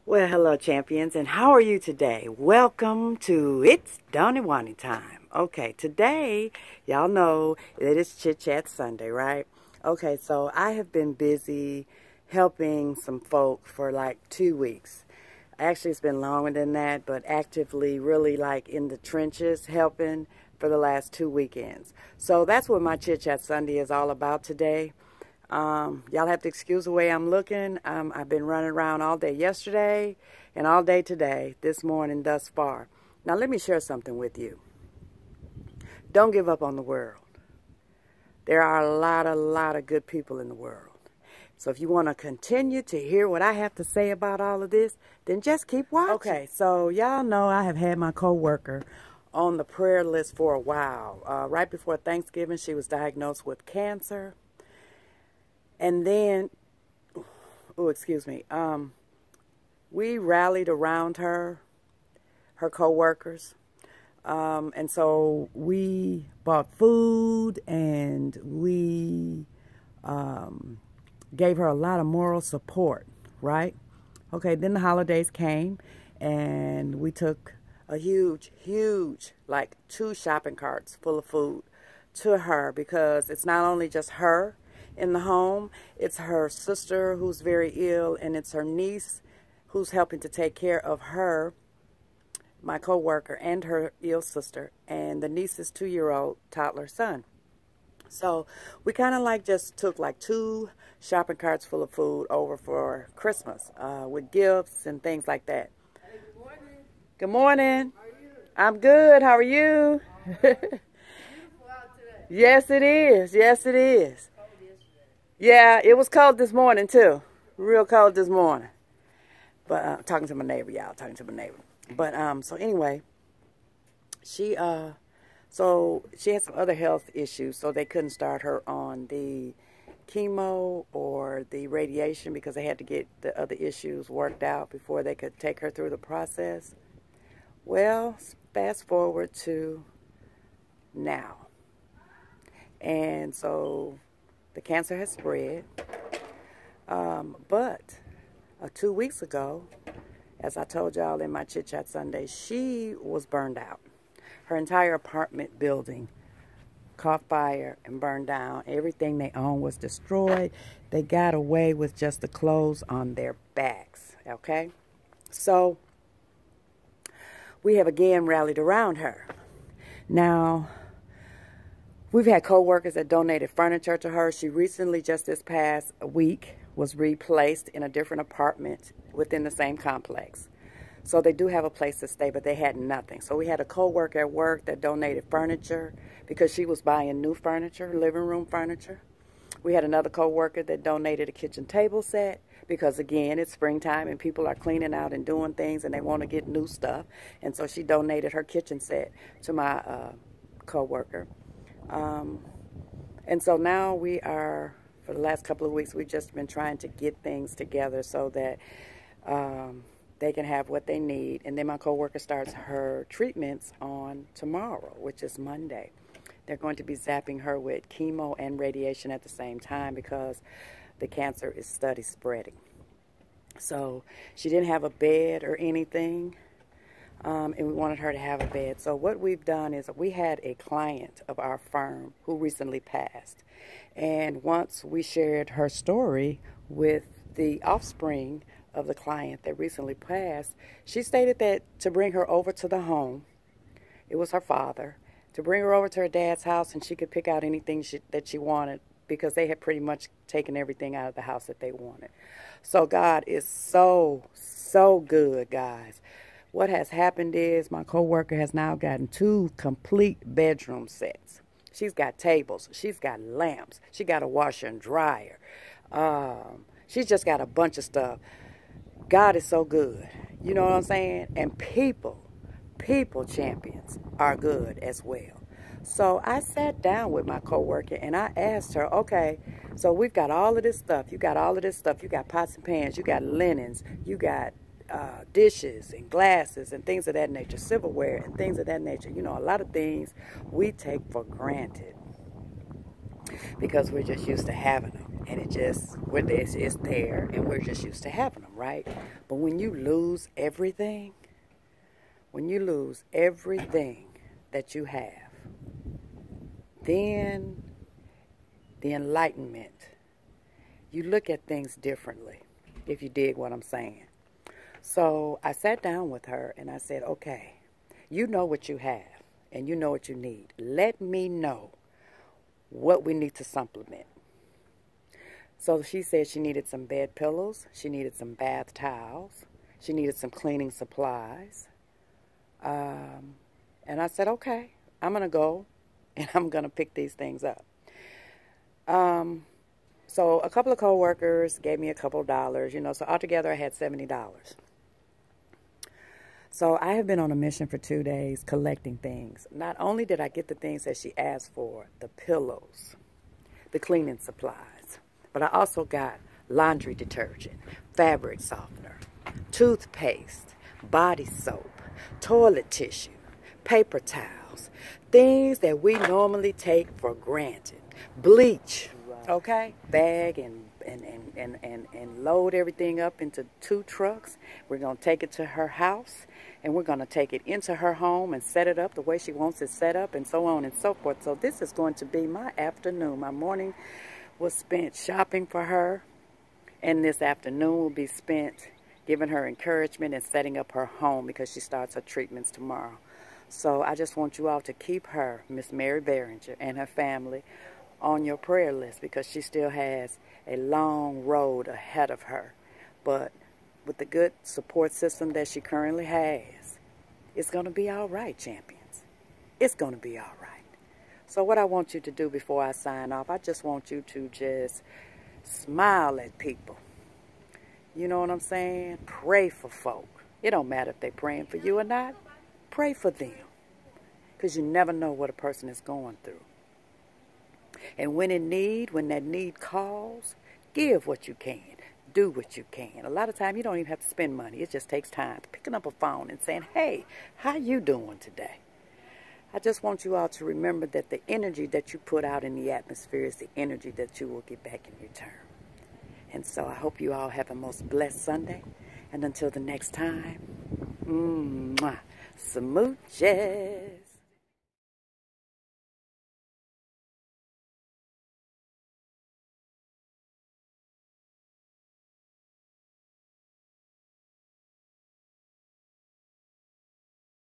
Well, hello, champions, and how are you today? Welcome to It's DawnyWawnyTime. Okay, today, y'all know it is Chit Chat Sunday, right? Okay, so I have been busy helping some folk for like 2 weeks. Actually, it's been longer than that, but actively, really like in the trenches helping for the last 2 weekends. So that's what my Chit Chat Sunday is all about today. Y'all have to excuse the way I'm looking. I've been running around all day yesterday and all day today, this morning thus far. Now let me share something with you. Don't give up on the world. There are a lot of good people in the world. So if you want to continue to hear what I have to say about all of this, then just keep watching. Okay, so y'all know I have had my coworker on the prayer list for a while. Right before Thanksgiving, she was diagnosed with cancer. And then, we rallied around her co-workers. And so we bought food and we gave her a lot of moral support, right? Okay, then the holidays came and we took a huge, like 2 shopping carts full of food to her, because it's not only just her in the home, it's her sister who's very ill, and it's her niece who's helping to take care of her, my coworker, and her ill sister, and the niece's 2-year-old toddler son. So we kind of like just took like 2 shopping carts full of food over for Christmas with gifts and things like that. Hey, good morning. Good morning. How are you? I'm good. How are you? Beautiful out today. Yes, it is. Yes, it is. Cold yesterday. Yeah, it was cold this morning too. Real cold this morning. But talking to my neighbor, y'all. Talking to my neighbor. But so anyway, she has some other health issues, so they couldn't start her on the chemo or the radiation because they had to get the other issues worked out before they could take her through the process. Well, fast forward to now. And so the cancer has spread. But 2 weeks ago, as I told y'all in my Chit Chat Sunday, she was burned out. Her entire apartment building caught fire and burned down. Everything they owned was destroyed. They got away with just the clothes on their backs, okay? So we have again rallied around her. Now, we've had co-workers that donated furniture to her. She recently, just this past week, was replaced in a different apartment within the same complex. So they do have a place to stay, but they had nothing. So we had a co-worker at work that donated furniture because she was buying new furniture, living room furniture. We had another co-worker that donated a kitchen table set because, again, it's springtime and people are cleaning out and doing things and they want to get new stuff. And so she donated her kitchen set to my co-worker. And so now we are, for the last couple of weeks, we've just been trying to get things together so that they can have what they need. And then my coworker starts her treatments on tomorrow, which is Monday. They're going to be zapping her with chemo and radiation at the same time because the cancer is steady spreading. So she didn't have a bed or anything, and we wanted her to have a bed. So what we've done is we had a client of our firm who recently passed. And once we shared her story with the offspring of the client that recently passed, she stated that to bring her over to the home, it was her father, to bring her over to her dad's house and she could pick out anything that she wanted because they had pretty much taken everything out of the house that they wanted. So God is so good, guys. What has happened is my coworker has now gotten 2 complete bedroom sets. She's got tables. She's got lamps. She got a washer and dryer. She's just got a bunch of stuff. God is so good. You know what I'm saying? And people champions are good as well. So I sat down with my coworker and I asked her, okay, so we've got all of this stuff. You got all of this stuff. You got pots and pans. You got linens. You got dishes and glasses and things of that nature, silverware and things of that nature. You know, a lot of things we take for granted because we're just used to having them. And it's there, and we're just used to having them, right? But when you lose everything, that you have, then the enlightenment, you look at things differently, if you dig what I'm saying. So I sat down with her and I said, okay, you know what you have and you know what you need. Let me know what we need to supplement. So she said she needed some bed pillows, she needed some bath towels, she needed some cleaning supplies. And I said, okay, I'm going to go and I'm going to pick these things up. So a couple of co-workers gave me a couple of dollars, so altogether I had $70. So I have been on a mission for 2 days collecting things. Not only did I get the things that she asked for, the pillows, the cleaning supplies, but I also got laundry detergent, fabric softener, toothpaste, body soap, toilet tissue, paper towels, things that we normally take for granted, bleach, okay, bag and load everything up into 2 trucks. We're going to take it to her house, and we're going to take it into her home and set it up the way she wants it set up, and so on and so forth. So this is going to be my afternoon. My morning was spent shopping for her, and this afternoon will be spent giving her encouragement and setting up her home because she starts her treatments tomorrow. So I just want you all to keep her, Miss Mary Behringer, and her family on your prayer list because she still has a long road ahead of her. But with the good support system that she currently has, it's going to be all right, champions. It's going to be all right. So what I want you to do before I sign off, I just want you to just smile at people. You know what I'm saying? Pray for folk. It don't matter if they're praying for you or not. Pray for them. Because you never know what a person is going through. And when that need calls, give what you can. Do what you can. A lot of time you don't even have to spend money. It just takes time. Picking up a phone and saying, hey, how you doing today? I just want you all to remember that the energy that you put out in the atmosphere is the energy that you will get back in return. And so I hope you all have a most blessed Sunday. And until the next time, smooches.